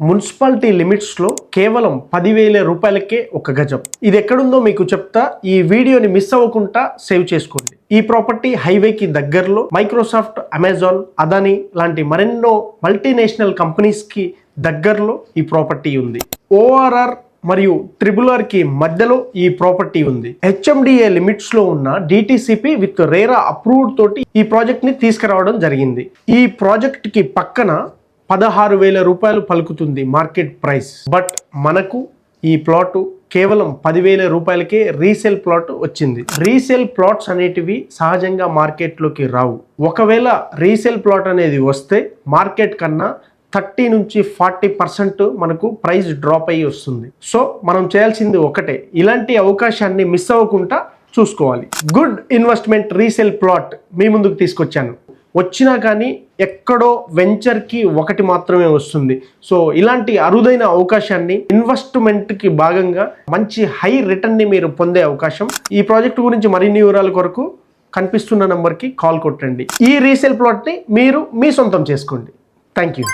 Municipality లిమిట్స్లో కేవలం 10,000 రూపాయలకే ఒక గజం. ఇది ఎక్కడుందో మీకు చెప్తా, ఈ వీడియోని మిస్ అవ్వకుండా సేవ్ చేసుకోండి. ఈ ప్రాపర్టీ హైవేకి దగ్గరలో మైక్రోసాఫ్ట్, అమెజాన్, అదానీ లాంటి మరెన్నో మల్టీనేషనల్ కంపెనీస్కి దగ్గరలో ఈ ప్రాపర్టీ ఉంది. ORR మరియు RRR కి మధ్యలో ఈ ప్రాపర్టీ ఉంది. HMDA లిమిట్స్ లో ఉన్న DTCP విత్ రేరా అప్రూవ్డ్ తోటి ఈ ప్రాజెక్ట్ ని తీసుకురావడం జరిగింది. ఈ ప్రాజెక్ట్ కి పక్కన 16,000 రూపాయలు పలుకుతుంది మార్కెట్ ప్రైస్. బట్ మనకు ఈ ప్లాట్ కేవలం 10,000 రూపాయలకే రీసేల్ ప్లాట్ వచ్చింది. రీసేల్ ప్లాట్స్ అనేటివి సహజంగా మార్కెట్లోకి రావు. ఒకవేళ రీసేల్ ప్లాట్ అనేది వస్తే మార్కెట్ కన్నా 30 నుంచి 40% మనకు ప్రైస్ డ్రాప్ అయ్యి వస్తుంది. సో మనం చేయాల్సింది ఒకటే, ఇలాంటి అవకాశాన్ని మిస్ అవ్వకుండా చూసుకోవాలి. గుడ్ ఇన్వెస్ట్మెంట్ రీసేల్ ప్లాట్ మీ ముందుకు తీసుకొచ్చాను. వచ్చినా కానీ ఎక్కడో వెంచర్కి ఒకటి మాత్రమే వస్తుంది. సో ఇలాంటి అరుదైన అవకాశాన్ని, ఇన్వెస్ట్మెంట్కి భాగంగా మంచి హై రిటర్న్ని మీరు పొందే అవకాశం. ఈ ప్రాజెక్ట్ గురించి మరిన్ని వివరాల కొరకు కనిపిస్తున్న నంబర్కి కాల్ కొట్టండి. ఈ రీసేల్ ప్లాట్ని మీరు మీ సొంతం చేసుకోండి. Thank you.